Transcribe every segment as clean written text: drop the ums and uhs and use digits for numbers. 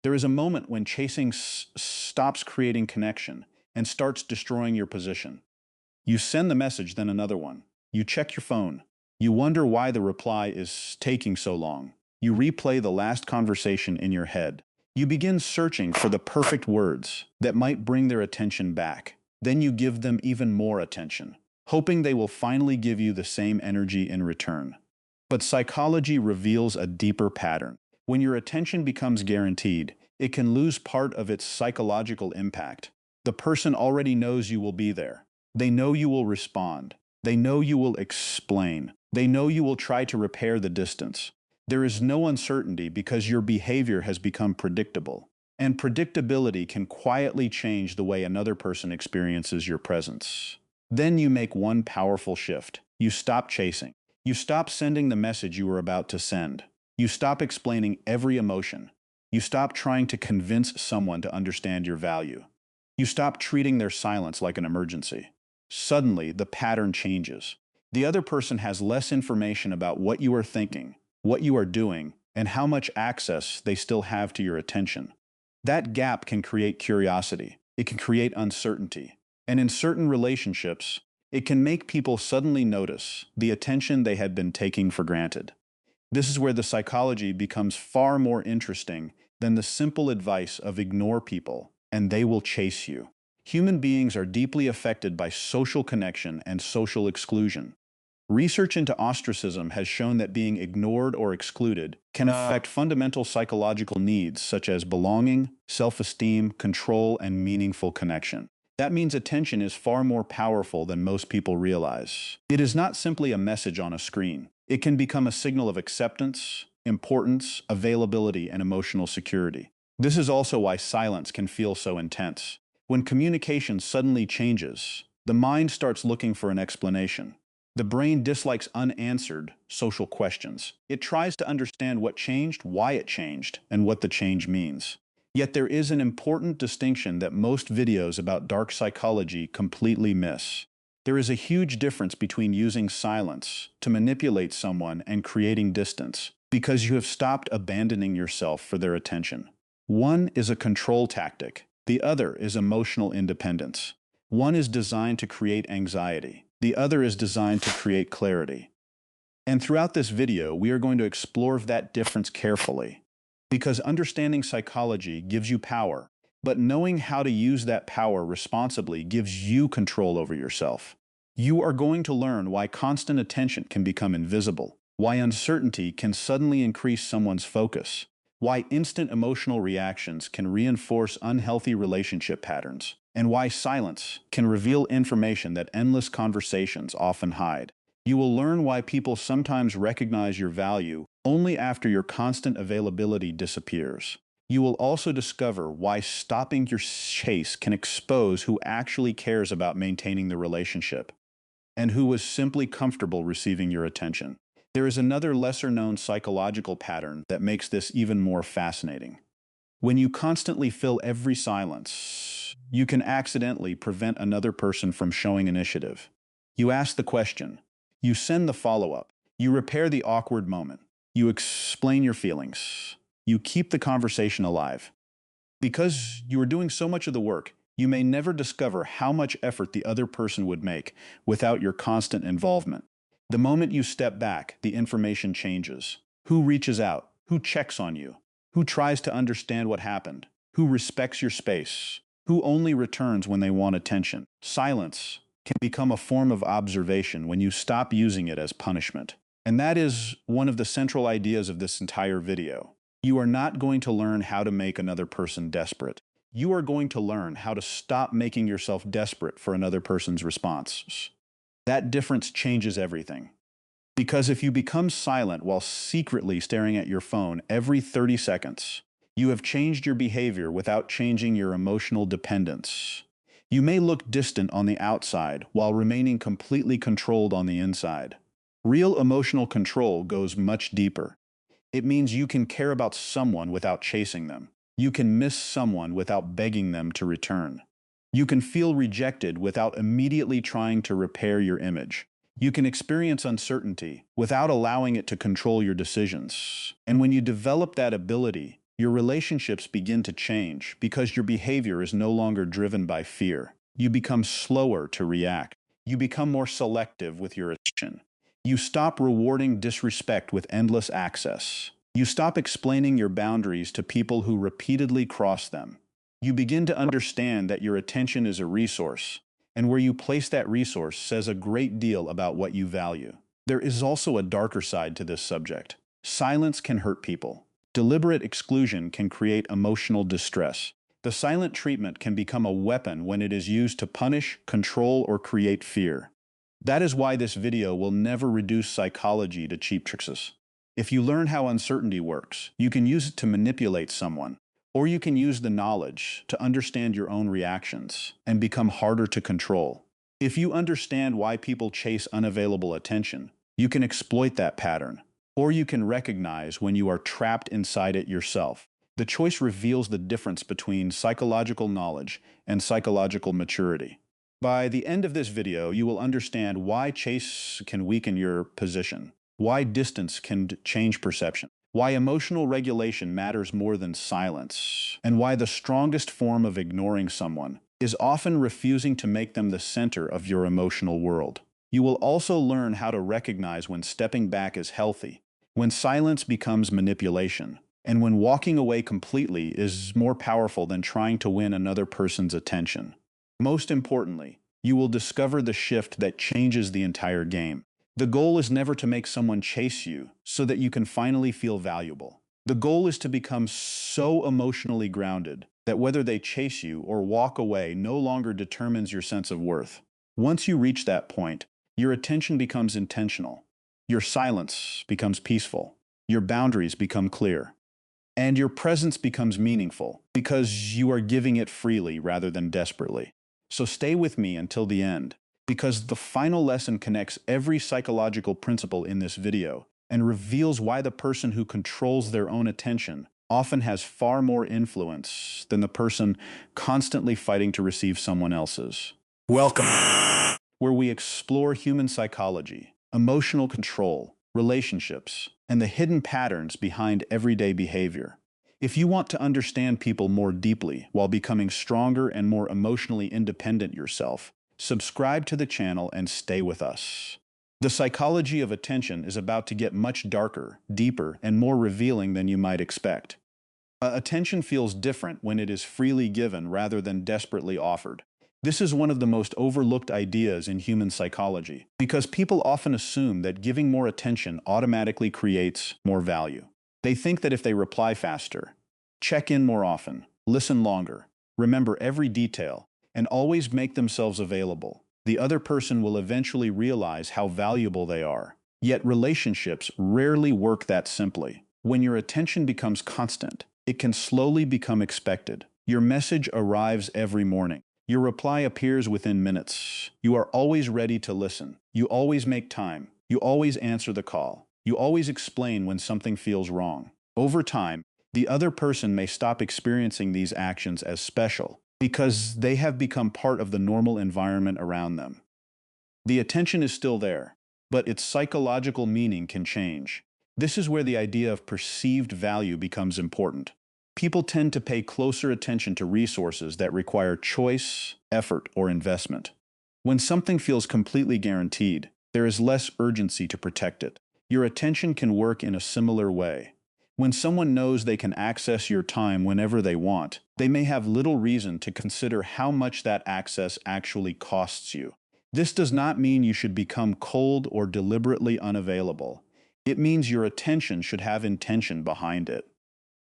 There is a moment when chasing stops creating connection and starts destroying your position. You send the message, then another one. You check your phone. You wonder why the reply is taking so long. You replay the last conversation in your head. You begin searching for the perfect words that might bring their attention back. Then you give them even more attention, hoping they will finally give you the same energy in return. But psychology reveals a deeper pattern. When your attention becomes guaranteed, it can lose part of its psychological impact. The person already knows you will be there. They know you will respond. They know you will explain. They know you will try to repair the distance. There is no uncertainty because your behavior has become predictable. And predictability can quietly change the way another person experiences your presence. Then you make one powerful shift. You stop chasing. You stop sending the message you were about to send. You stop explaining every emotion. You stop trying to convince someone to understand your value. You stop treating their silence like an emergency. Suddenly, the pattern changes. The other person has less information about what you are thinking, what you are doing, and how much access they still have to your attention. That gap can create curiosity. It can create uncertainty. And in certain relationships, it can make people suddenly notice the attention they had been taking for granted. This is where the psychology becomes far more interesting than the simple advice of ignore people and they will chase you. Human beings are deeply affected by social connection and social exclusion. Research into ostracism has shown that being ignored or excluded can affect fundamental psychological needs such as belonging, self-esteem, control, and meaningful connection. That means attention is far more powerful than most people realize. It is not simply a message on a screen. It can become a signal of acceptance, importance, availability, and emotional security. This is also why silence can feel so intense. When communication suddenly changes, the mind starts looking for an explanation. The brain dislikes unanswered social questions. It tries to understand what changed, why it changed, and what the change means. Yet there is an important distinction that most videos about dark psychology completely miss. There is a huge difference between using silence to manipulate someone and creating distance, because you have stopped abandoning yourself for their attention. One is a control tactic. The other is emotional independence. One is designed to create anxiety. The other is designed to create clarity. And throughout this video, we are going to explore that difference carefully. Because understanding psychology gives you power, but knowing how to use that power responsibly gives you control over yourself. You are going to learn why constant attention can become invisible, why uncertainty can suddenly increase someone's focus, why instant emotional reactions can reinforce unhealthy relationship patterns, and why silence can reveal information that endless conversations often hide. You will learn why people sometimes recognize your value only after your constant availability disappears. You will also discover why stopping your chase can expose who actually cares about maintaining the relationship and who is simply comfortable receiving your attention. There is another lesser-known psychological pattern that makes this even more fascinating. When you constantly fill every silence, you can accidentally prevent another person from showing initiative. You ask the question. You send the follow-up. You repair the awkward moment. You explain your feelings. You keep the conversation alive. Because you are doing so much of the work, you may never discover how much effort the other person would make without your constant involvement. The moment you step back, the information changes. Who reaches out? Who checks on you? Who tries to understand what happened? Who respects your space? Who only returns when they want attention? Silence can become a form of observation when you stop using it as punishment. And that is one of the central ideas of this entire video. You are not going to learn how to make another person desperate. You are going to learn how to stop making yourself desperate for another person's response. That difference changes everything. Because if you become silent while secretly staring at your phone every 30 seconds, you have changed your behavior without changing your emotional dependence. You may look distant on the outside while remaining completely controlled on the inside. Real emotional control goes much deeper. It means you can care about someone without chasing them. You can miss someone without begging them to return. You can feel rejected without immediately trying to repair your image. You can experience uncertainty without allowing it to control your decisions. And when you develop that ability, Your relationships begin to change because your behavior is no longer driven by fear. You become slower to react. You become more selective with your attention. You stop rewarding disrespect with endless access. You stop explaining your boundaries to people who repeatedly cross them. You begin to understand that your attention is a resource, and where you place that resource says a great deal about what you value. There is also a darker side to this subject. Silence can hurt people. Deliberate exclusion can create emotional distress. The silent treatment can become a weapon when it is used to punish, control, or create fear. That is why this video will never reduce psychology to cheap tricks. If you learn how uncertainty works, you can use it to manipulate someone, or you can use the knowledge to understand your own reactions and become harder to control. If you understand why people chase unavailable attention, you can exploit that pattern, or you can recognize when you are trapped inside it yourself. The choice reveals the difference between psychological knowledge and psychological maturity. By the end of this video, you will understand why chase can weaken your position, why distance can change perception, why emotional regulation matters more than silence, and why the strongest form of ignoring someone is often refusing to make them the center of your emotional world. You will also learn how to recognize when stepping back is healthy, when silence becomes manipulation, and when walking away completely is more powerful than trying to win another person's attention. Most importantly, you will discover the shift that changes the entire game. The goal is never to make someone chase you so that you can finally feel valuable. The goal is to become so emotionally grounded that whether they chase you or walk away no longer determines your sense of worth. Once you reach that point, your attention becomes intentional. Your silence becomes peaceful. Your boundaries become clear. And your presence becomes meaningful because you are giving it freely rather than desperately. So stay with me until the end, because the final lesson connects every psychological principle in this video and reveals why the person who controls their own attention often has far more influence than the person constantly fighting to receive someone else's. Welcome, where we explore human psychology, emotional control, relationships, and the hidden patterns behind everyday behavior. If you want to understand people more deeply while becoming stronger and more emotionally independent yourself, subscribe to the channel and stay with us. The psychology of attention is about to get much darker, deeper, and more revealing than you might expect. Attention feels different when it is freely given rather than desperately offered. This is one of the most overlooked ideas in human psychology, because people often assume that giving more attention automatically creates more value. They think that if they reply faster, check in more often, listen longer, remember every detail, and always make themselves available, the other person will eventually realize how valuable they are. Yet relationships rarely work that simply. When your attention becomes constant, it can slowly become expected. Your message arrives every morning. Your reply appears within minutes. You are always ready to listen. You always make time. You always answer the call. You always explain when something feels wrong. Over time, the other person may stop experiencing these actions as special because they have become part of the normal environment around them. The attention is still there, but its psychological meaning can change. This is where the idea of perceived value becomes important. People tend to pay closer attention to resources that require choice, effort, or investment. When something feels completely guaranteed, there is less urgency to protect it. Your attention can work in a similar way. When someone knows they can access your time whenever they want, they may have little reason to consider how much that access actually costs you. This does not mean you should become cold or deliberately unavailable. It means your attention should have intention behind it.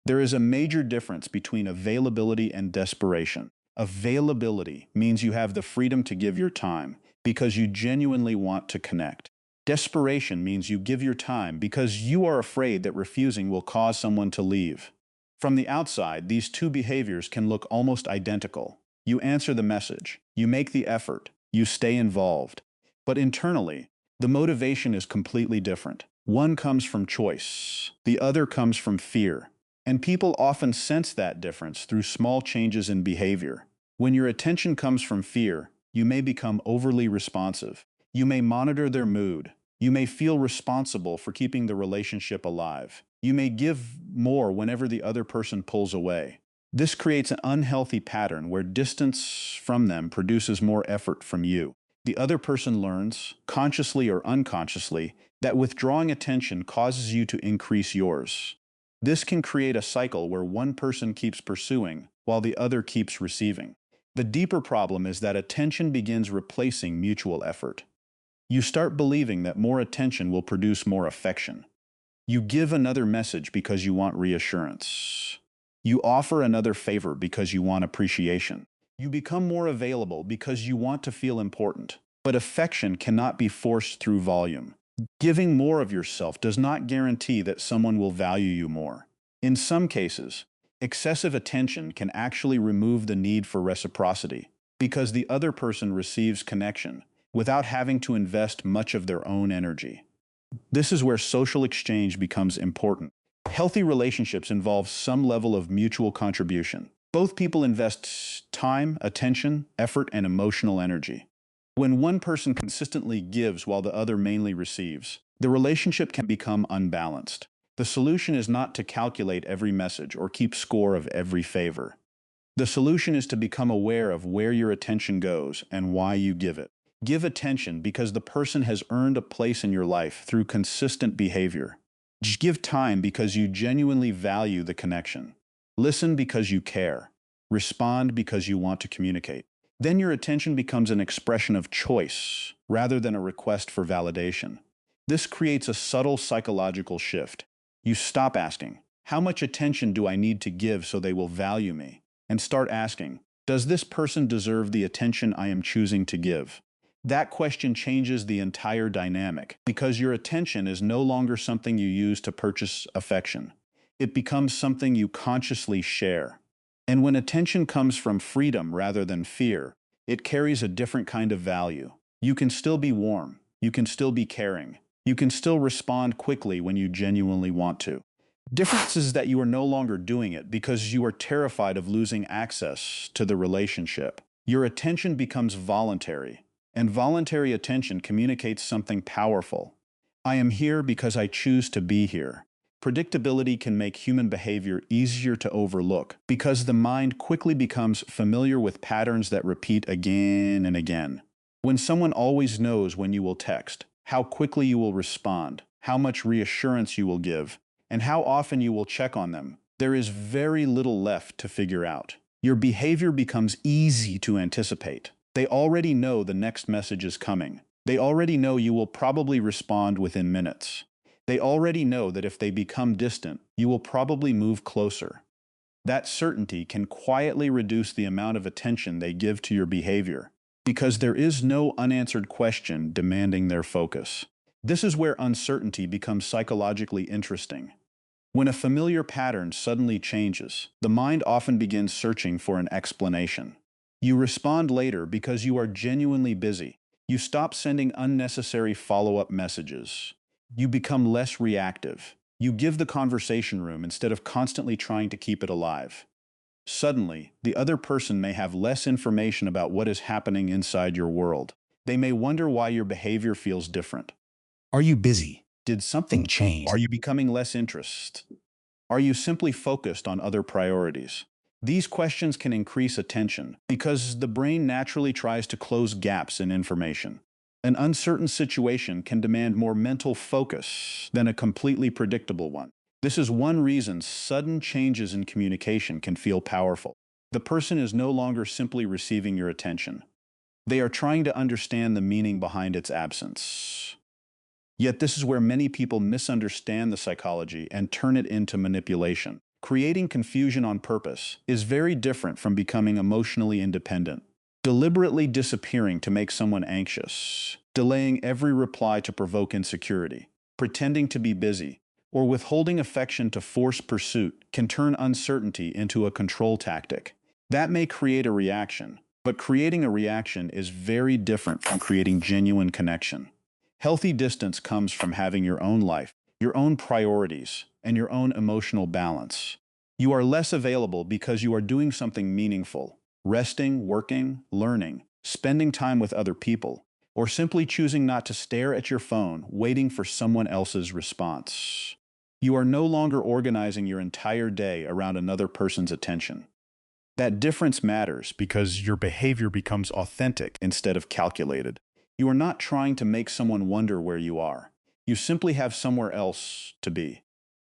There is a major difference between availability and desperation. Availability means you have the freedom to give your time because you genuinely want to connect. Desperation means you give your time because you are afraid that refusing will cause someone to leave. From the outside, these two behaviors can look almost identical. You answer the message, you make the effort, you stay involved. But internally, the motivation is completely different. One comes from choice, the other comes from fear. And people often sense that difference through small changes in behavior. When your attention comes from fear, you may become overly responsive. You may monitor their mood. You may feel responsible for keeping the relationship alive. You may give more whenever the other person pulls away. This creates an unhealthy pattern where distance from them produces more effort from you. The other person learns, consciously or unconsciously, that withdrawing attention causes you to increase yours. This can create a cycle where one person keeps pursuing while the other keeps receiving. The deeper problem is that attention begins replacing mutual effort. You start believing that more attention will produce more affection. You give another message because you want reassurance. You offer another favor because you want appreciation. You become more available because you want to feel important. But affection cannot be forced through volume. Giving more of yourself does not guarantee that someone will value you more. In some cases, excessive attention can actually remove the need for reciprocity because the other person receives connection without having to invest much of their own energy. This is where social exchange becomes important. Healthy relationships involve some level of mutual contribution. Both people invest time, attention, effort, and emotional energy. When one person consistently gives while the other mainly receives, the relationship can become unbalanced. The solution is not to calculate every message or keep score of every favor. The solution is to become aware of where your attention goes and why you give it. Give attention because the person has earned a place in your life through consistent behavior. Give time because you genuinely value the connection. Listen because you care. Respond because you want to communicate. Then your attention becomes an expression of choice rather than a request for validation. This creates a subtle psychological shift. You stop asking, "How much attention do I need to give so they will value me?" and start asking, "Does this person deserve the attention I am choosing to give?" That question changes the entire dynamic because your attention is no longer something you use to purchase affection. It becomes something you consciously share. And when attention comes from freedom rather than fear, it carries a different kind of value. You can still be warm. You can still be caring. You can still respond quickly when you genuinely want to. Difference is that you are no longer doing it because you are terrified of losing access to the relationship. Your attention becomes voluntary. And voluntary attention communicates something powerful. I am here because I choose to be here. Predictability can make human behavior easier to overlook because the mind quickly becomes familiar with patterns that repeat again and again. When someone always knows when you will text, how quickly you will respond, how much reassurance you will give, and how often you will check on them, there is very little left to figure out. Your behavior becomes easy to anticipate. They already know the next message is coming. They already know you will probably respond within minutes. They already know that if they become distant, you will probably move closer. That certainty can quietly reduce the amount of attention they give to your behavior, because there is no unanswered question demanding their focus. This is where uncertainty becomes psychologically interesting. When a familiar pattern suddenly changes, the mind often begins searching for an explanation. You respond later because you are genuinely busy. You stop sending unnecessary follow-up messages. You become less reactive. You give the conversation room instead of constantly trying to keep it alive. Suddenly, the other person may have less information about what is happening inside your world. They may wonder why your behavior feels different. Are you busy? Did something change? Are you becoming less interested? Are you simply focused on other priorities? These questions can increase attention because the brain naturally tries to close gaps in information. An uncertain situation can demand more mental focus than a completely predictable one. This is one reason sudden changes in communication can feel powerful. The person is no longer simply receiving your attention. They are trying to understand the meaning behind its absence. Yet this is where many people misunderstand the psychology and turn it into manipulation. Creating confusion on purpose is very different from becoming emotionally independent. Deliberately disappearing to make someone anxious, delaying every reply to provoke insecurity, pretending to be busy, or withholding affection to force pursuit can turn uncertainty into a control tactic. That may create a reaction, but creating a reaction is very different from creating genuine connection. Healthy distance comes from having your own life, your own priorities, and your own emotional balance. You are less available because you are doing something meaningful, resting, working, learning, spending time with other people, or simply choosing not to stare at your phone, waiting for someone else's response. You are no longer organizing your entire day around another person's attention. That difference matters because your behavior becomes authentic instead of calculated. You are not trying to make someone wonder where you are. You simply have somewhere else to be.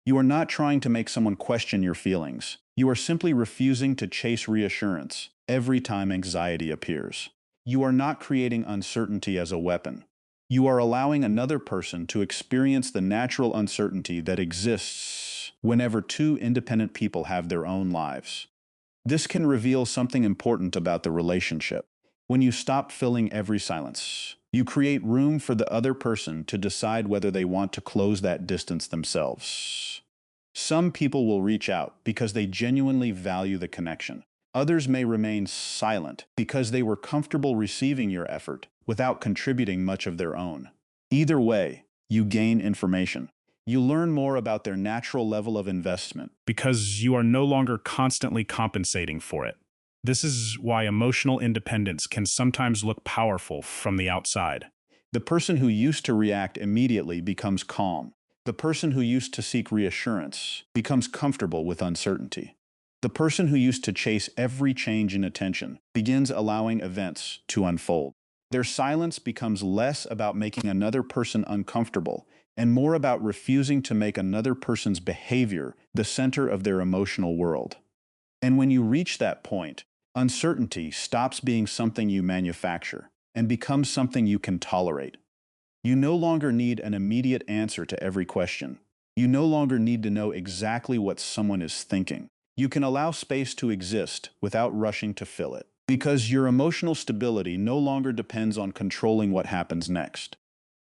You are not trying to make someone question your feelings. You are simply refusing to chase reassurance every time anxiety appears. You are not creating uncertainty as a weapon. You are allowing another person to experience the natural uncertainty that exists whenever two independent people have their own lives. This can reveal something important about the relationship. When you stop filling every silence, you create room for the other person to decide whether they want to close that distance themselves. Some people will reach out because they genuinely value the connection. Others may remain silent because they were comfortable receiving your effort without contributing much of their own. Either way, you gain information. You learn more about their natural level of investment because you are no longer constantly compensating for it. This is why emotional independence can sometimes look powerful from the outside. The person who used to react immediately becomes calm. The person who used to seek reassurance becomes comfortable with uncertainty. The person who used to chase every change in attention begins allowing events to unfold. Their silence becomes less about making another person uncomfortable and more about refusing to make another person's behavior the center of their emotional world. And when you reach that point, uncertainty stops being something you manufacture and becomes something you can tolerate. You no longer need an immediate answer to every question. You no longer need to know exactly what someone is thinking. You can allow space to exist without rushing to fill it, because your emotional stability no longer depends on controlling what happens next.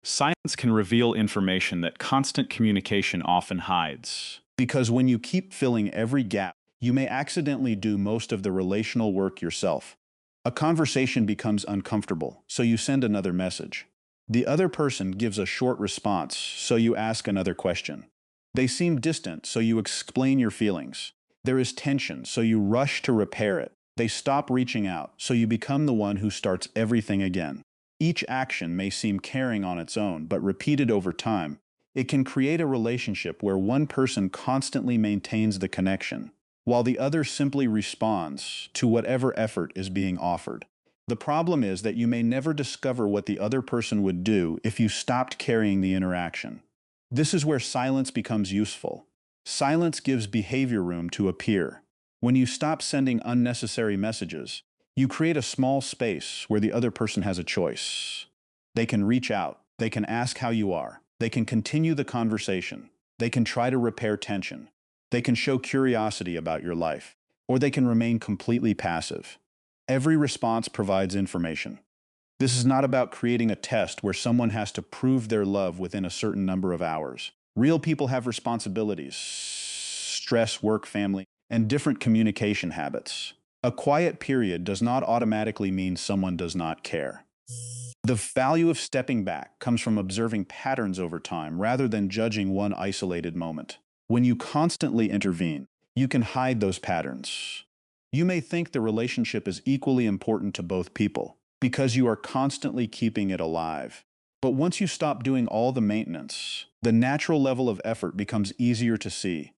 Silence can reveal information that constant communication often hides. Because when you keep filling every gap, you may accidentally do most of the relational work yourself. A conversation becomes uncomfortable, so you send another message. The other person gives a short response, so you ask another question. They seem distant, so you explain your feelings. There is tension, so you rush to repair it. They stop reaching out, so you become the one who starts everything again. Each action may seem caring on its own, but repeated over time, it can create a relationship where one person constantly maintains the connection, while the other simply responds to whatever effort is being offered. The problem is that you may never discover what the other person would do if you stopped carrying the interaction. This is where silence becomes useful. Silence gives behavior room to appear. When you stop sending unnecessary messages, you create a small space where the other person has a choice. They can reach out. They can ask how you are. They can continue the conversation. They can try to repair tension. They can show curiosity about your life. Or they can remain completely passive. Every response provides information. This is not about creating a test where someone has to prove their love within a certain number of hours. Real people have responsibilities, stress, work, family, and different communication habits. A quiet period does not automatically mean someone does not care. The value of stepping back comes from observing patterns over time rather than judging one isolated moment. When you constantly intervene, you can hide those patterns. You may think the relationship is equally important to both people because you are constantly keeping it alive. But once you stop doing all the maintenance, the natural level of effort becomes easier to see.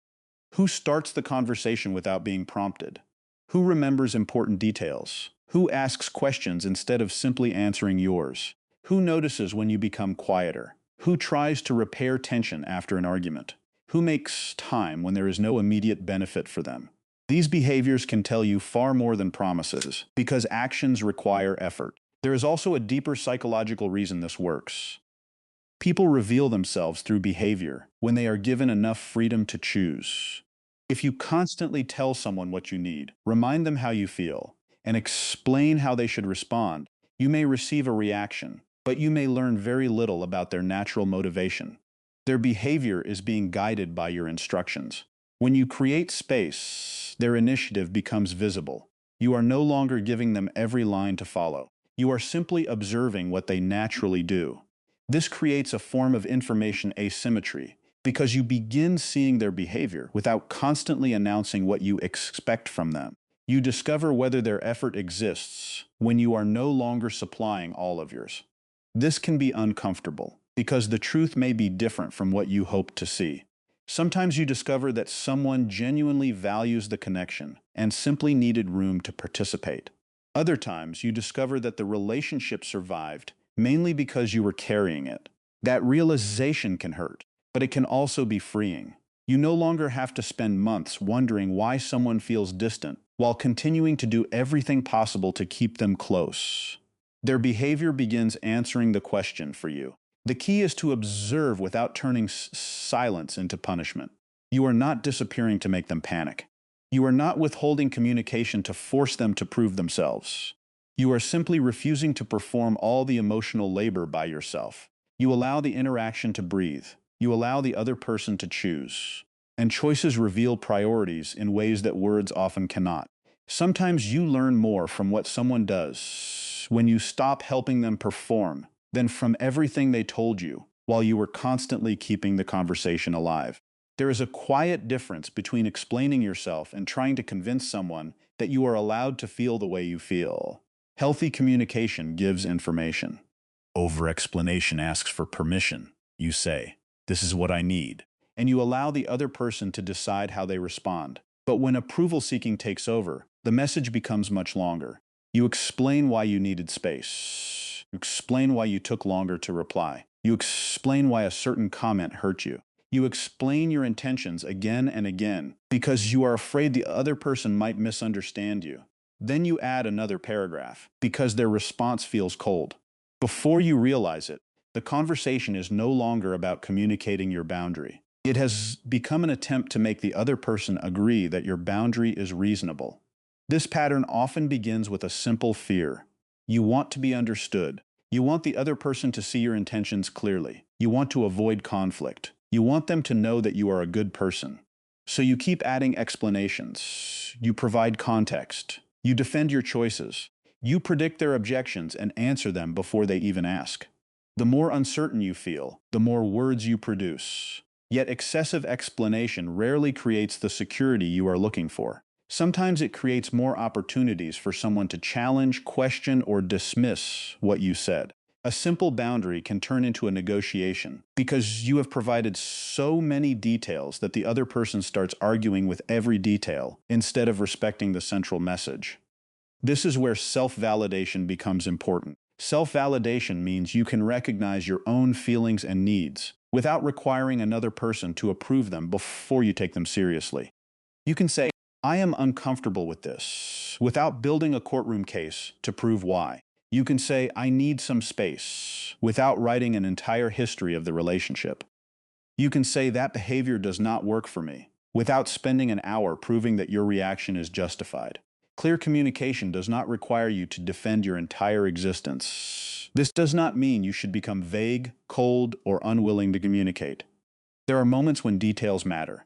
Who starts the conversation without being prompted? Who remembers important details? Who asks questions instead of simply answering yours? Who notices when you become quieter? Who tries to repair tension after an argument? Who makes time when there is no immediate benefit for them? These behaviors can tell you far more than promises, because actions require effort. There is also a deeper psychological reason this works. People reveal themselves through behavior when they are given enough freedom to choose. If you constantly tell someone what you need, remind them how you feel, and explain how they should respond, you may receive a reaction, but you may learn very little about their natural motivation. Their behavior is being guided by your instructions. When you create space, their initiative becomes visible. You are no longer giving them every line to follow. You are simply observing what they naturally do. This creates a form of information asymmetry because you begin seeing their behavior without constantly announcing what you expect from them. You discover whether their effort exists when you are no longer supplying all of yours. This can be uncomfortable because the truth may be different from what you hoped to see. Sometimes you discover that someone genuinely values the connection and simply needed room to participate. Other times you discover that the relationship survived mainly because you were carrying it. That realization can hurt, but it can also be freeing. You no longer have to spend months wondering why someone feels distant while continuing to do everything possible to keep them close. Their behavior begins answering the question for you. The key is to observe without turning silence into punishment. You are not disappearing to make them panic. You are not withholding communication to force them to prove themselves. You are simply refusing to perform all the emotional labor by yourself. You allow the interaction to breathe. You allow the other person to choose. And choices reveal priorities in ways that words often cannot. Sometimes you learn more from what someone does when you stop helping them perform than from everything they told you while you were constantly keeping the conversation alive. There is a quiet difference between explaining yourself and trying to convince someone that you are allowed to feel the way you feel. Healthy communication gives information. Over-explanation asks for permission. You say, "This is what I need," and you allow the other person to decide how they respond. But when approval-seeking takes over, the message becomes much longer. You explain why you needed space. You explain why you took longer to reply. You explain why a certain comment hurt you. You explain your intentions again and again because you are afraid the other person might misunderstand you. Then you add another paragraph because their response feels cold. Before you realize it, the conversation is no longer about communicating your boundary. It has become an attempt to make the other person agree that your boundary is reasonable. This pattern often begins with a simple fear. You want to be understood. You want the other person to see your intentions clearly. You want to avoid conflict. You want them to know that you are a good person. So you keep adding explanations. You provide context. You defend your choices. You predict their objections and answer them before they even ask. The more uncertain you feel, the more words you produce. Yet excessive explanation rarely creates the security you are looking for. Sometimes it creates more opportunities for someone to challenge, question, or dismiss what you said. A simple boundary can turn into a negotiation because you have provided so many details that the other person starts arguing with every detail instead of respecting the central message. This is where self-validation becomes important. Self-validation means you can recognize your own feelings and needs without requiring another person to approve them before you take them seriously. You can say, "I am uncomfortable with this," without building a courtroom case to prove why. You can say, "I need some space," without writing an entire history of the relationship. You can say, "That behavior does not work for me," without spending an hour proving that your reaction is justified. Clear communication does not require you to defend your entire existence. This does not mean you should become vague, cold, or unwilling to communicate. There are moments when details matter.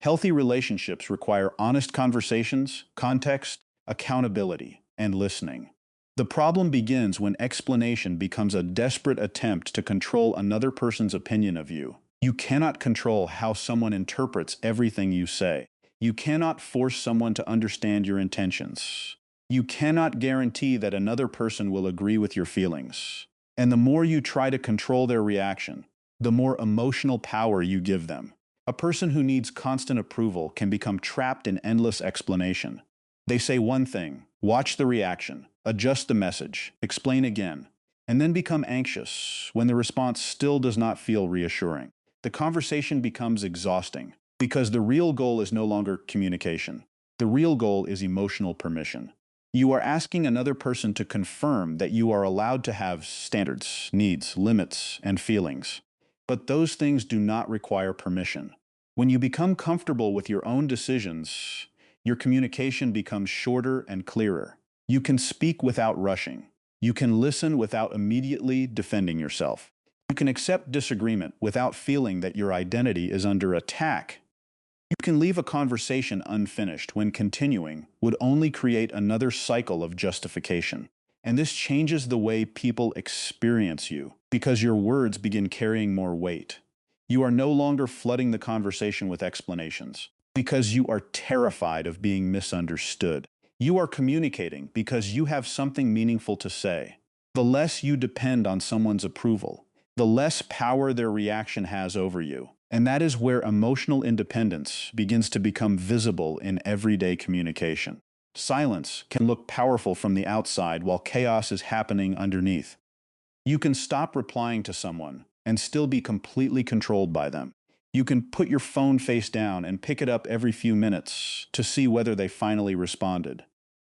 Healthy relationships require honest conversations, context, accountability, and listening. The problem begins when explanation becomes a desperate attempt to control another person's opinion of you. You cannot control how someone interprets everything you say. You cannot force someone to understand your intentions. You cannot guarantee that another person will agree with your feelings. And the more you try to control their reaction, the more emotional power you give them. A person who needs constant approval can become trapped in endless explanation. They say one thing, watch the reaction, adjust the message, explain again, and then become anxious when the response still does not feel reassuring. The conversation becomes exhausting because the real goal is no longer communication. The real goal is emotional permission. You are asking another person to confirm that you are allowed to have standards, needs, limits, and feelings. But those things do not require permission. When you become comfortable with your own decisions, your communication becomes shorter and clearer. You can speak without rushing. You can listen without immediately defending yourself. You can accept disagreement without feeling that your identity is under attack. You can leave a conversation unfinished when continuing would only create another cycle of justification. And this changes the way people experience you because your words begin carrying more weight. You are no longer flooding the conversation with explanations because you are terrified of being misunderstood. You are communicating because you have something meaningful to say. The less you depend on someone's approval, the less power their reaction has over you. And that is where emotional independence begins to become visible in everyday communication. Silence can look powerful from the outside while chaos is happening underneath. You can stop replying to someone and still be completely controlled by them. You can put your phone face down and pick it up every few minutes to see whether they finally responded.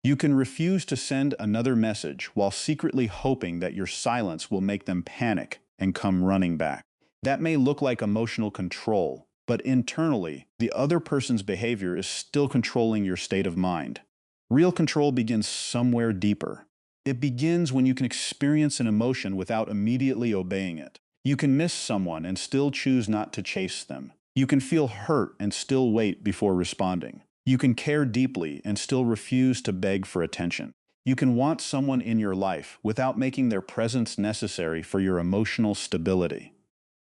You can refuse to send another message while secretly hoping that your silence will make them panic and come running back. That may look like emotional control, but internally, the other person's behavior is still controlling your state of mind. Real control begins somewhere deeper. It begins when you can experience an emotion without immediately obeying it. You can miss someone and still choose not to chase them. You can feel hurt and still wait before responding. You can care deeply and still refuse to beg for attention. You can want someone in your life without making their presence necessary for your emotional stability.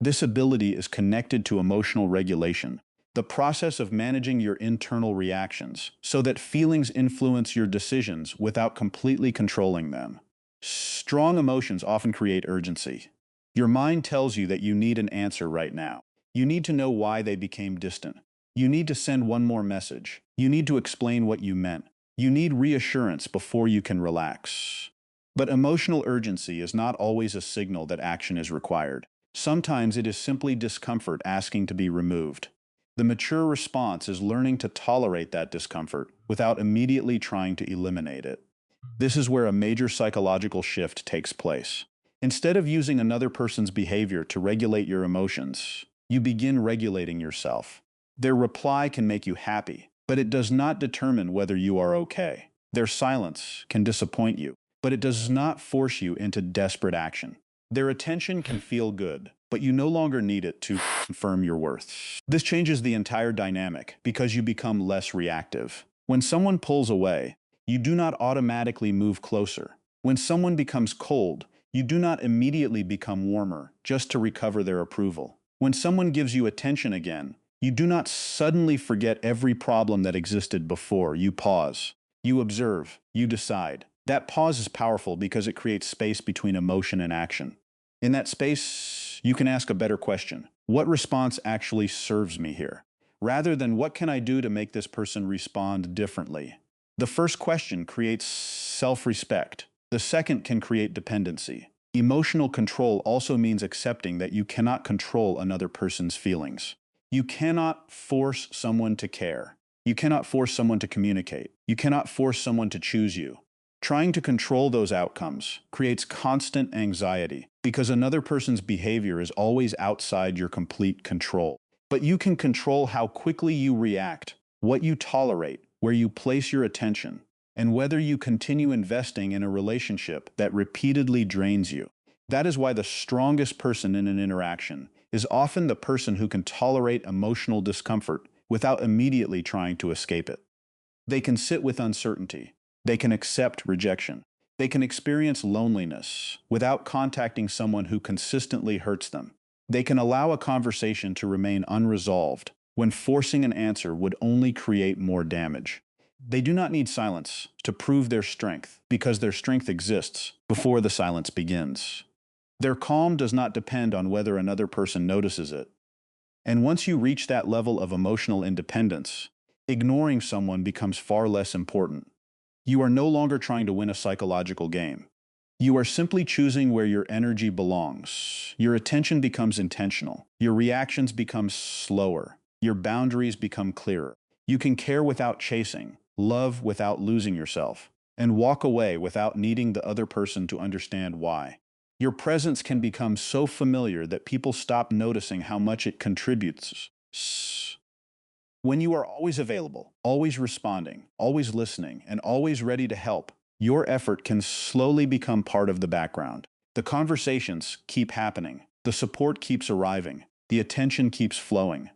This ability is connected to emotional regulation, the process of managing your internal reactions so that feelings influence your decisions without completely controlling them. Strong emotions often create urgency. Your mind tells you that you need an answer right now. You need to know why they became distant. You need to send one more message. You need to explain what you meant. You need reassurance before you can relax. But emotional urgency is not always a signal that action is required. Sometimes it is simply discomfort asking to be removed. The mature response is learning to tolerate that discomfort without immediately trying to eliminate it. This is where a major psychological shift takes place. Instead of using another person's behavior to regulate your emotions, you begin regulating yourself. Their reply can make you happy, but it does not determine whether you are okay. Their silence can disappoint you, but it does not force you into desperate action. Their attention can feel good, but you no longer need it to confirm your worth. This changes the entire dynamic because you become less reactive. When someone pulls away, you do not automatically move closer. When someone becomes cold, you do not immediately become warmer just to recover their approval. When someone gives you attention again, you do not suddenly forget every problem that existed before. You pause. You observe. You decide. That pause is powerful because it creates space between emotion and action. In that space, you can ask a better question. What response actually serves me here? Rather than what can I do to make this person respond differently? The first question creates self-respect. The second can create dependency. Emotional control also means accepting that you cannot control another person's feelings. You cannot force someone to care. You cannot force someone to communicate. You cannot force someone to choose you. Trying to control those outcomes creates constant anxiety because another person's behavior is always outside your complete control. But you can control how quickly you react, what you tolerate, where you place your attention, and whether you continue investing in a relationship that repeatedly drains you. That is why the strongest person in an interaction is often the person who can tolerate emotional discomfort without immediately trying to escape it. They can sit with uncertainty. They can accept rejection. They can experience loneliness without contacting someone who consistently hurts them. They can allow a conversation to remain unresolved when forcing an answer would only create more damage. They do not need silence to prove their strength because their strength exists before the silence begins. Their calm does not depend on whether another person notices it. And once you reach that level of emotional independence, ignoring someone becomes far less important. You are no longer trying to win a psychological game. You are simply choosing where your energy belongs. Your attention becomes intentional. Your reactions become slower. Your boundaries become clearer. You can care without chasing, love without losing yourself, and walk away without needing the other person to understand why. Your presence can become so familiar that people stop noticing how much it contributes. When you are always available, always responding, always listening, and always ready to help, your effort can slowly become part of the background. The conversations keep happening. The support keeps arriving. The attention keeps flowing.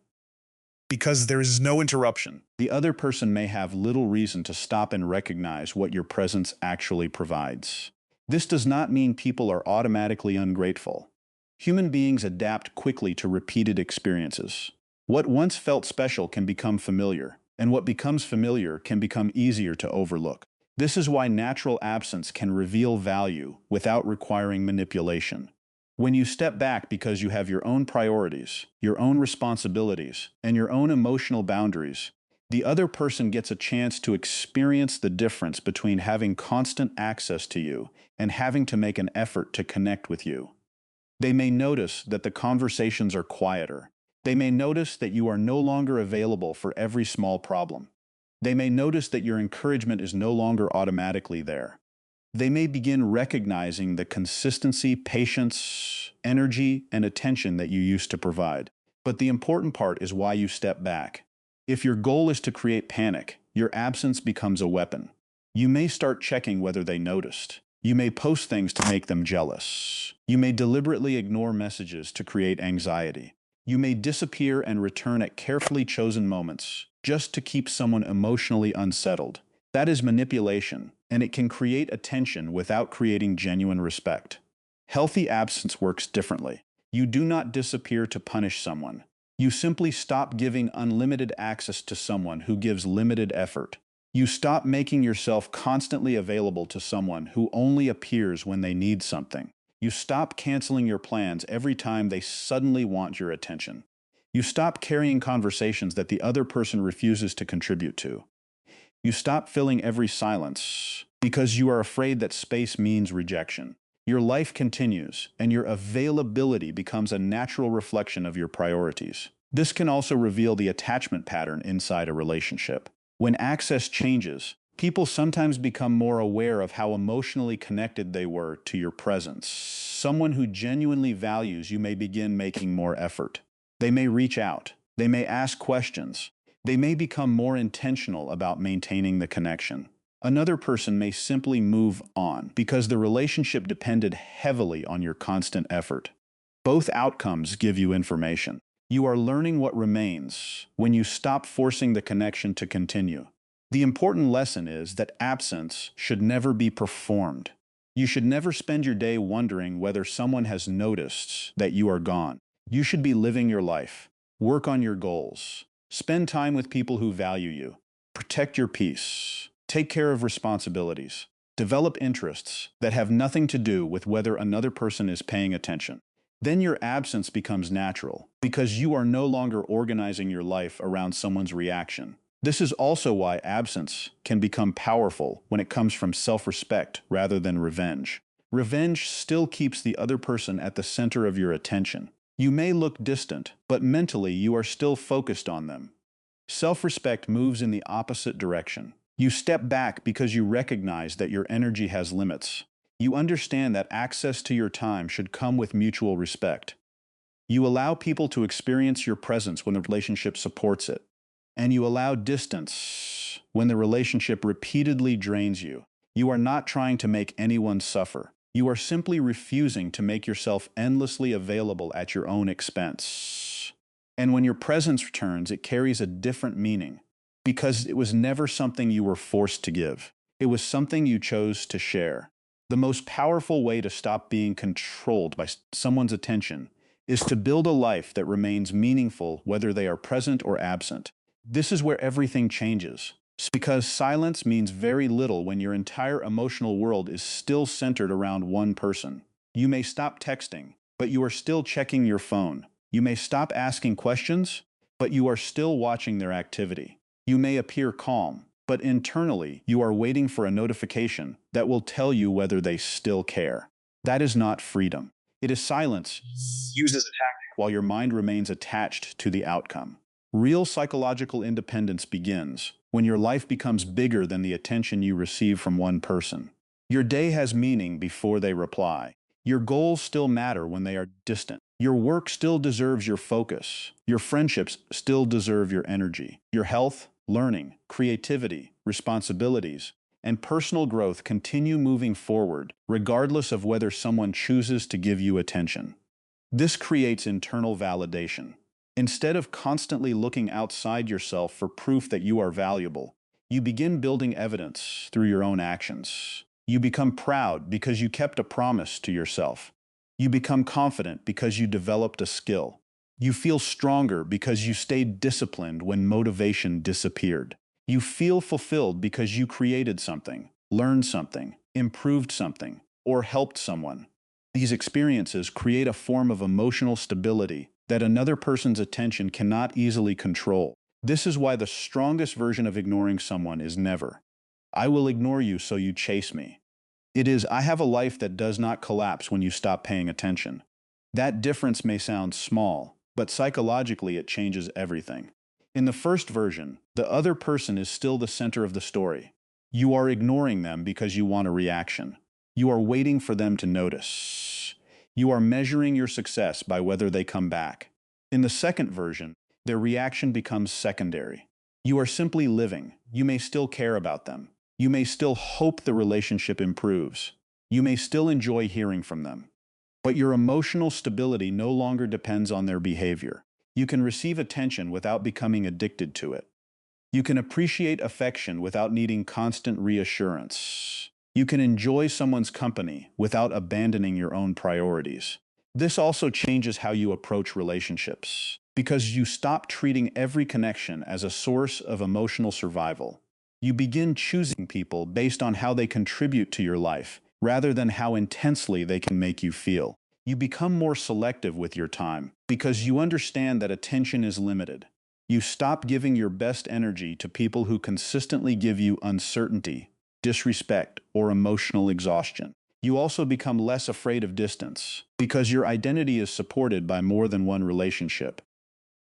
Because there is no interruption, the other person may have little reason to stop and recognize what your presence actually provides. This does not mean people are automatically ungrateful. Human beings adapt quickly to repeated experiences. What once felt special can become familiar, and what becomes familiar can become easier to overlook. This is why natural absence can reveal value without requiring manipulation. When you step back because you have your own priorities, your own responsibilities, and your own emotional boundaries, the other person gets a chance to experience the difference between having constant access to you and having to make an effort to connect with you. They may notice that the conversations are quieter. They may notice that you are no longer available for every small problem. They may notice that your encouragement is no longer automatically there. They may begin recognizing the consistency, patience, energy, and attention that you used to provide. But the important part is why you step back. If your goal is to create panic, your absence becomes a weapon. You may start checking whether they noticed. You may post things to make them jealous. You may deliberately ignore messages to create anxiety. You may disappear and return at carefully chosen moments just to keep someone emotionally unsettled. That is manipulation, and it can create attention without creating genuine respect. Healthy absence works differently. You do not disappear to punish someone. You simply stop giving unlimited access to someone who gives limited effort. You stop making yourself constantly available to someone who only appears when they need something. You stop canceling your plans every time they suddenly want your attention. You stop carrying conversations that the other person refuses to contribute to. You stop filling every silence because you are afraid that space means rejection. Your life continues, and your availability becomes a natural reflection of your priorities. This can also reveal the attachment pattern inside a relationship. When access changes, people sometimes become more aware of how emotionally connected they were to your presence. Someone who genuinely values you may begin making more effort. They may reach out. They may ask questions. They may become more intentional about maintaining the connection. Another person may simply move on because the relationship depended heavily on your constant effort. Both outcomes give you information. You are learning what remains when you stop forcing the connection to continue. The important lesson is that absence should never be performed. You should never spend your day wondering whether someone has noticed that you are gone. You should be living your life. Work on your goals. Spend time with people who value you. Protect your peace. Take care of responsibilities. Develop interests that have nothing to do with whether another person is paying attention. Then your absence becomes natural because you are no longer organizing your life around someone's reaction. This is also why absence can become powerful when it comes from self-respect rather than revenge. Revenge still keeps the other person at the center of your attention. You may look distant, but mentally you are still focused on them. Self-respect moves in the opposite direction. You step back because you recognize that your energy has limits. You understand that access to your time should come with mutual respect. You allow people to experience your presence when the relationship supports it. And you allow distance when the relationship repeatedly drains you. You are not trying to make anyone suffer. You are simply refusing to make yourself endlessly available at your own expense. And when your presence returns, it carries a different meaning because it was never something you were forced to give. It was something you chose to share. The most powerful way to stop being controlled by someone's attention is to build a life that remains meaningful whether they are present or absent. This is where everything changes. Because silence means very little when your entire emotional world is still centered around one person. You may stop texting, but you are still checking your phone. You may stop asking questions, but you are still watching their activity. You may appear calm, but internally you are waiting for a notification that will tell you whether they still care. That is not freedom. It is silence used as a tactic while your mind remains attached to the outcome. Real psychological independence begins when your life becomes bigger than the attention you receive from one person. Your day has meaning before they reply. Your goals still matter when they are distant. Your work still deserves your focus. Your friendships still deserve your energy. Your health, learning, creativity, responsibilities, and personal growth continue moving forward, regardless of whether someone chooses to give you attention. This creates internal validation. Instead of constantly looking outside yourself for proof that you are valuable, you begin building evidence through your own actions. You become proud because you kept a promise to yourself. You become confident because you developed a skill. You feel stronger because you stayed disciplined when motivation disappeared. You feel fulfilled because you created something, learned something, improved something, or helped someone. These experiences create a form of emotional stability that another person's attention cannot easily control. This is why the strongest version of ignoring someone is never, "I will ignore you so you chase me." It is, "I have a life that does not collapse when you stop paying attention." That difference may sound small, but psychologically it changes everything. In the first version, the other person is still the center of the story. You are ignoring them because you want a reaction. You are waiting for them to notice. You are measuring your success by whether they come back. In the second version, their reaction becomes secondary. You are simply living. You may still care about them. You may still hope the relationship improves. You may still enjoy hearing from them. But your emotional stability no longer depends on their behavior. You can receive attention without becoming addicted to it. You can appreciate affection without needing constant reassurance. You can enjoy someone's company without abandoning your own priorities. This also changes how you approach relationships, because you stop treating every connection as a source of emotional survival. You begin choosing people based on how they contribute to your life, rather than how intensely they can make you feel. You become more selective with your time, because you understand that attention is limited. You stop giving your best energy to people who consistently give you uncertainty, disrespect, or emotional exhaustion. You also become less afraid of distance, because your identity is supported by more than one relationship.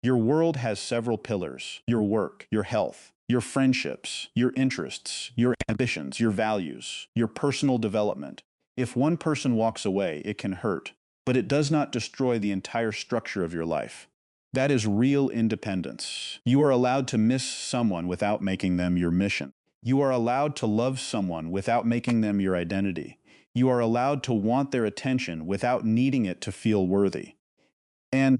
Your world has several pillars: your work, your health, your friendships, your interests, your ambitions, your values, your personal development. If one person walks away, it can hurt, but it does not destroy the entire structure of your life. That is real independence. You are allowed to miss someone without making them your mission. You are allowed to love someone without making them your identity. You are allowed to want their attention without needing it to feel worthy. And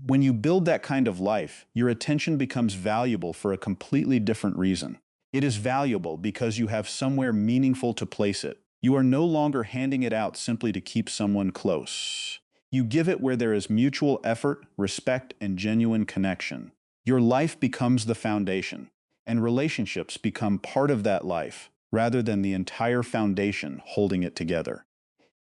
when you build that kind of life, your attention becomes valuable for a completely different reason. It is valuable because you have somewhere meaningful to place it. You are no longer handing it out simply to keep someone close. You give it where there is mutual effort, respect, and genuine connection. Your life becomes the foundation, and relationships become part of that life, rather than the entire foundation holding it together.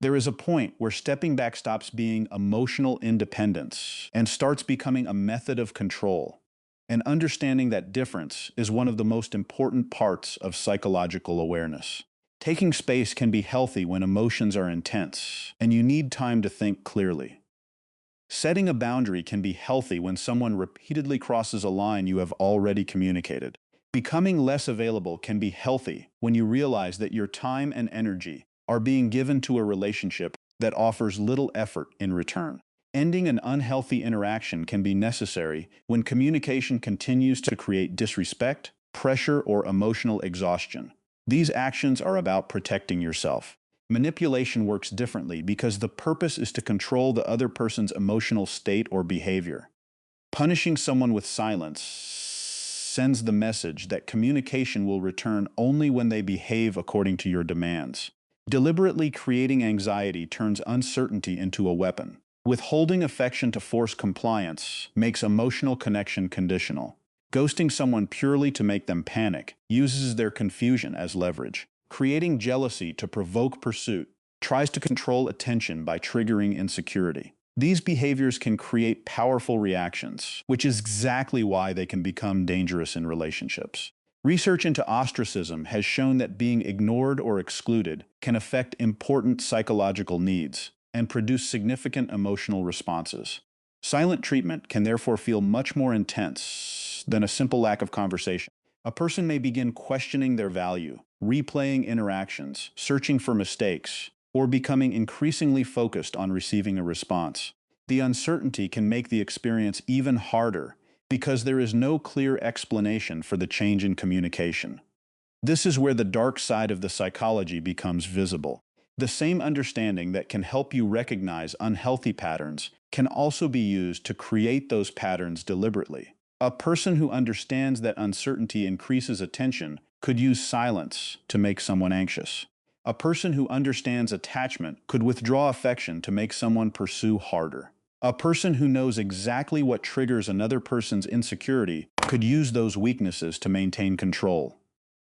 There is a point where stepping back stops being emotional independence and starts becoming a method of control. And understanding that difference is one of the most important parts of psychological awareness. Taking space can be healthy when emotions are intense, and you need time to think clearly. Setting a boundary can be healthy when someone repeatedly crosses a line you have already communicated. Becoming less available can be healthy when you realize that your time and energy are being given to a relationship that offers little effort in return. Ending an unhealthy interaction can be necessary when communication continues to create disrespect, pressure, or emotional exhaustion. These actions are about protecting yourself. Manipulation works differently because the purpose is to control the other person's emotional state or behavior. Punishing someone with silence sends the message that communication will return only when they behave according to your demands. Deliberately creating anxiety turns uncertainty into a weapon. Withholding affection to force compliance makes emotional connection conditional. Ghosting someone purely to make them panic uses their confusion as leverage. Creating jealousy to provoke pursuit tries to control attention by triggering insecurity. These behaviors can create powerful reactions, which is exactly why they can become dangerous in relationships. Research into ostracism has shown that being ignored or excluded can affect important psychological needs and produce significant emotional responses. Silent treatment can therefore feel much more intense than a simple lack of conversation. A person may begin questioning their value, replaying interactions, searching for mistakes, or becoming increasingly focused on receiving a response. The uncertainty can make the experience even harder because there is no clear explanation for the change in communication. This is where the dark side of the psychology becomes visible. The same understanding that can help you recognize unhealthy patterns can also be used to create those patterns deliberately. A person who understands that uncertainty increases attention could use silence to make someone anxious. A person who understands attachment could withdraw affection to make someone pursue harder. A person who knows exactly what triggers another person's insecurity could use those weaknesses to maintain control.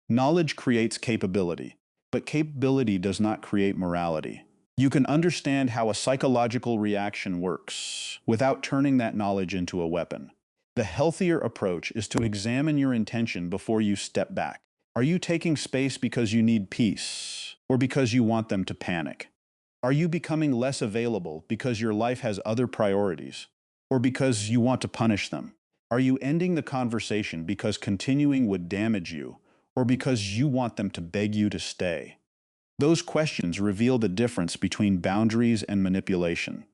Knowledge creates capability, but capability does not create morality. You can understand how a psychological reaction works without turning that knowledge into a weapon. The healthier approach is to examine your intention before you step back. Are you taking space because you need peace or because you want them to panic? Are you becoming less available because your life has other priorities or because you want to punish them? Are you ending the conversation because continuing would damage you or because you want them to beg you to stay? Those questions reveal the difference between boundaries and manipulation.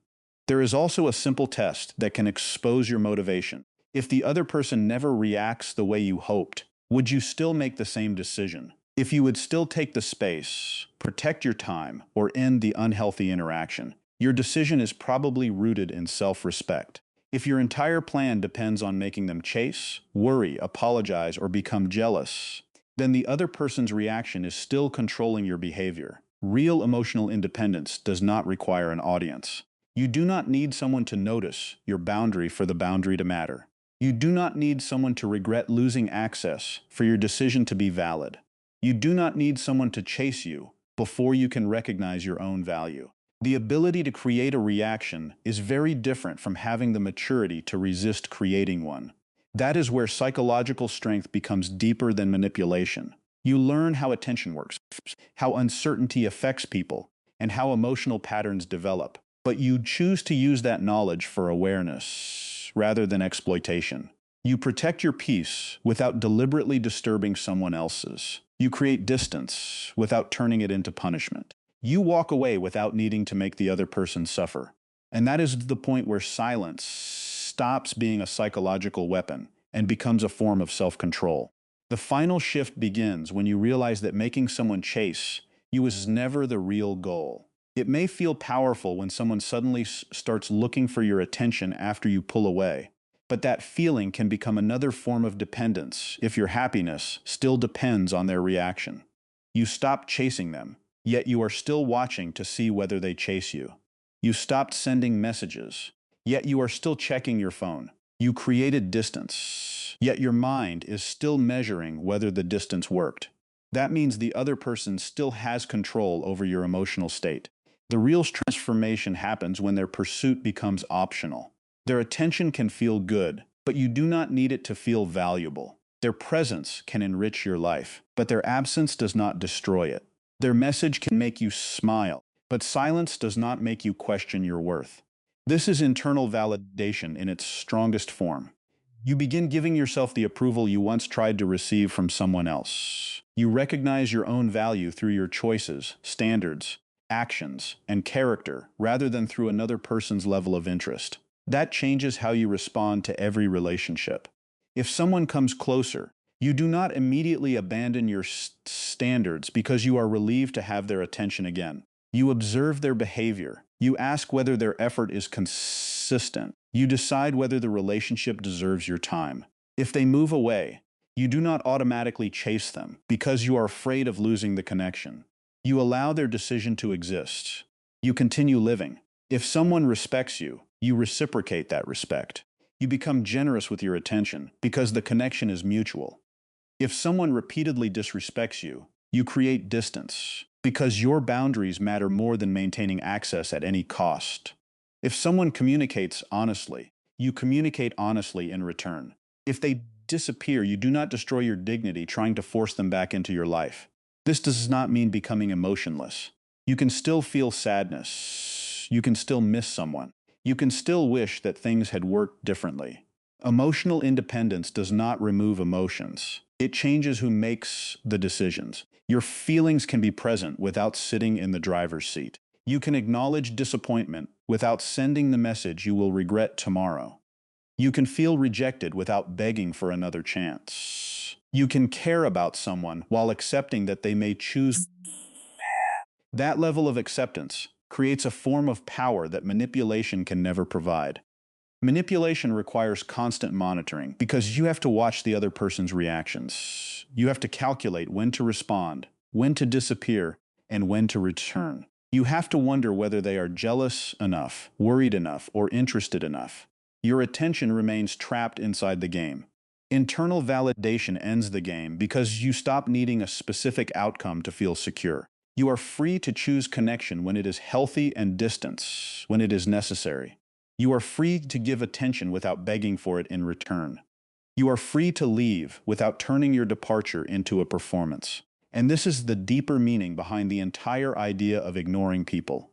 There is also a simple test that can expose your motivation. If the other person never reacts the way you hoped, would you still make the same decision? If you would still take the space, protect your time, or end the unhealthy interaction, your decision is probably rooted in self-respect. If your entire plan depends on making them chase, worry, apologize, or become jealous, then the other person's reaction is still controlling your behavior. Real emotional independence does not require an audience. You do not need someone to notice your boundary for the boundary to matter. You do not need someone to regret losing access for your decision to be valid. You do not need someone to chase you before you can recognize your own value. The ability to create a reaction is very different from having the maturity to resist creating one. That is where psychological strength becomes deeper than manipulation. You learn how attention works, how uncertainty affects people, and how emotional patterns develop. But you choose to use that knowledge for awareness rather than exploitation. You protect your peace without deliberately disturbing someone else's. You create distance without turning it into punishment. You walk away without needing to make the other person suffer. And that is the point where silence stops being a psychological weapon and becomes a form of self-control. The final shift begins when you realize that making someone chase you is never the real goal. It may feel powerful when someone suddenly starts looking for your attention after you pull away, but that feeling can become another form of dependence if your happiness still depends on their reaction. You stop chasing them, yet you are still watching to see whether they chase you. You stopped sending messages, yet you are still checking your phone. You created distance, yet your mind is still measuring whether the distance worked. That means the other person still has control over your emotional state. The real transformation happens when their pursuit becomes optional. Their attention can feel good, but you do not need it to feel valuable. Their presence can enrich your life, but their absence does not destroy it. Their message can make you smile, but silence does not make you question your worth. This is internal validation in its strongest form. You begin giving yourself the approval you once tried to receive from someone else. You recognize your own value through your choices, standards, actions, and character rather than through another person's level of interest. That changes how you respond to every relationship. If someone comes closer, you do not immediately abandon your standards because you are relieved to have their attention again. You observe their behavior. You ask whether their effort is consistent. You decide whether the relationship deserves your time. If they move away, you do not automatically chase them because you are afraid of losing the connection. You allow their decision to exist. You continue living. If someone respects you, you reciprocate that respect. You become generous with your attention because the connection is mutual. If someone repeatedly disrespects you, you create distance because your boundaries matter more than maintaining access at any cost. If someone communicates honestly, you communicate honestly in return. If they disappear, you do not destroy your dignity trying to force them back into your life. This does not mean becoming emotionless. You can still feel sadness. You can still miss someone. You can still wish that things had worked differently. Emotional independence does not remove emotions. It changes who makes the decisions. Your feelings can be present without sitting in the driver's seat. You can acknowledge disappointment without sending the message you will regret tomorrow. You can feel rejected without begging for another chance. You can care about someone while accepting that they may choose. That level of acceptance creates a form of power that manipulation can never provide. Manipulation requires constant monitoring because you have to watch the other person's reactions. You have to calculate when to respond, when to disappear, and when to return. You have to wonder whether they are jealous enough, worried enough, or interested enough. Your attention remains trapped inside the game. Internal validation ends the game because you stop needing a specific outcome to feel secure. You are free to choose connection when it is healthy and distance when it is necessary. You are free to give attention without begging for it in return. You are free to leave without turning your departure into a performance. And this is the deeper meaning behind the entire idea of ignoring people.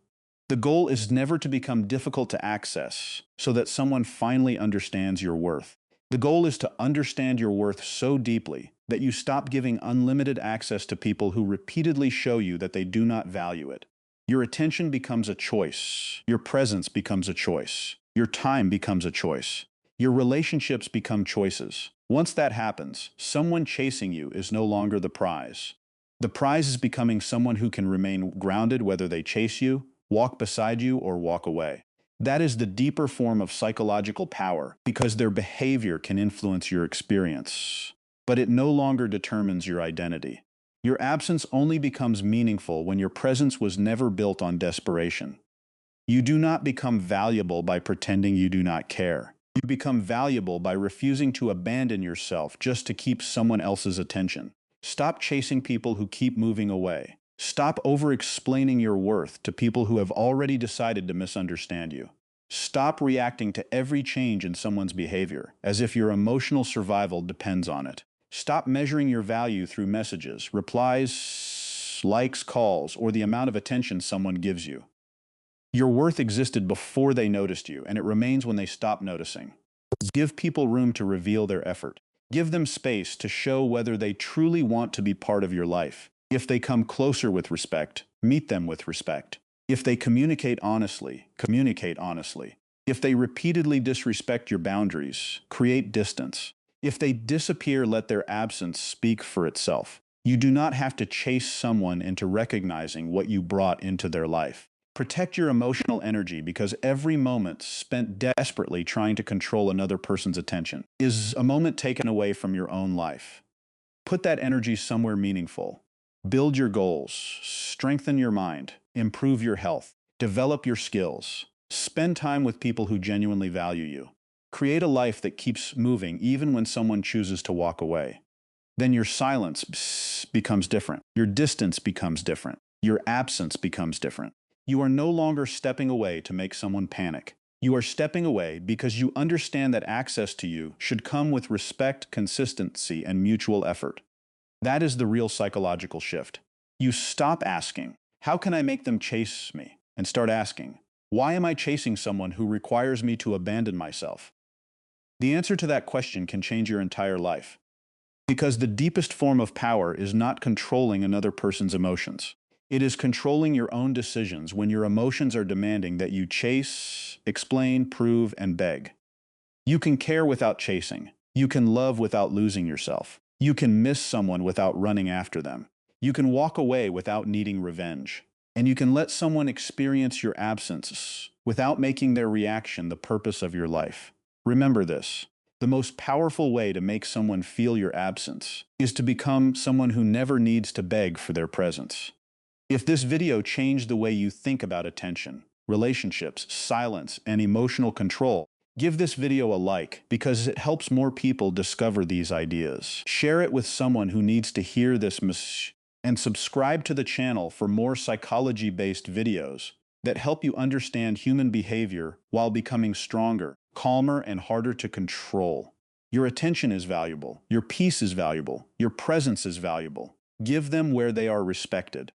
The goal is never to become difficult to access so that someone finally understands your worth. The goal is to understand your worth so deeply that you stop giving unlimited access to people who repeatedly show you that they do not value it. Your attention becomes a choice. Your presence becomes a choice. Your time becomes a choice. Your relationships become choices. Once that happens, someone chasing you is no longer the prize. The prize is becoming someone who can remain grounded whether they chase you, walk beside you, or walk away. That is the deeper form of psychological power because their behavior can influence your experience, but it no longer determines your identity. Your absence only becomes meaningful when your presence was never built on desperation. You do not become valuable by pretending you do not care. You become valuable by refusing to abandon yourself just to keep someone else's attention. Stop chasing people who keep moving away. Stop over-explaining your worth to people who have already decided to misunderstand you. Stop reacting to every change in someone's behavior, as if your emotional survival depends on it. Stop measuring your value through messages, replies, likes, calls, or the amount of attention someone gives you. Your worth existed before they noticed you, and it remains when they stop noticing. Give people room to reveal their effort. Give them space to show whether they truly want to be part of your life. If they come closer with respect, meet them with respect. If they communicate honestly, communicate honestly. If they repeatedly disrespect your boundaries, create distance. If they disappear, let their absence speak for itself. You do not have to chase someone into recognizing what you brought into their life. Protect your emotional energy because every moment spent desperately trying to control another person's attention is a moment taken away from your own life. Put that energy somewhere meaningful. Build your goals, strengthen your mind, improve your health, develop your skills. Spend time with people who genuinely value you. Create a life that keeps moving even when someone chooses to walk away. Then your silence becomes different. Your distance becomes different. Your absence becomes different. You are no longer stepping away to make someone panic. You are stepping away because you understand that access to you should come with respect, consistency, and mutual effort. That is the real psychological shift. You stop asking, how can I make them chase me? And start asking, why am I chasing someone who requires me to abandon myself? The answer to that question can change your entire life. Because the deepest form of power is not controlling another person's emotions. It is controlling your own decisions when your emotions are demanding that you chase, explain, prove, and beg. You can care without chasing. You can love without losing yourself. You can miss someone without running after them. You can walk away without needing revenge. And you can let someone experience your absence without making their reaction the purpose of your life. Remember this. The most powerful way to make someone feel your absence is to become someone who never needs to beg for their presence. If this video changed the way you think about attention, relationships, silence, and emotional control, give this video a like because it helps more people discover these ideas. Share it with someone who needs to hear this message, and subscribe to the channel for more psychology-based videos that help you understand human behavior while becoming stronger, calmer, and harder to control. Your attention is valuable. Your peace is valuable. Your presence is valuable. Give them where they are respected.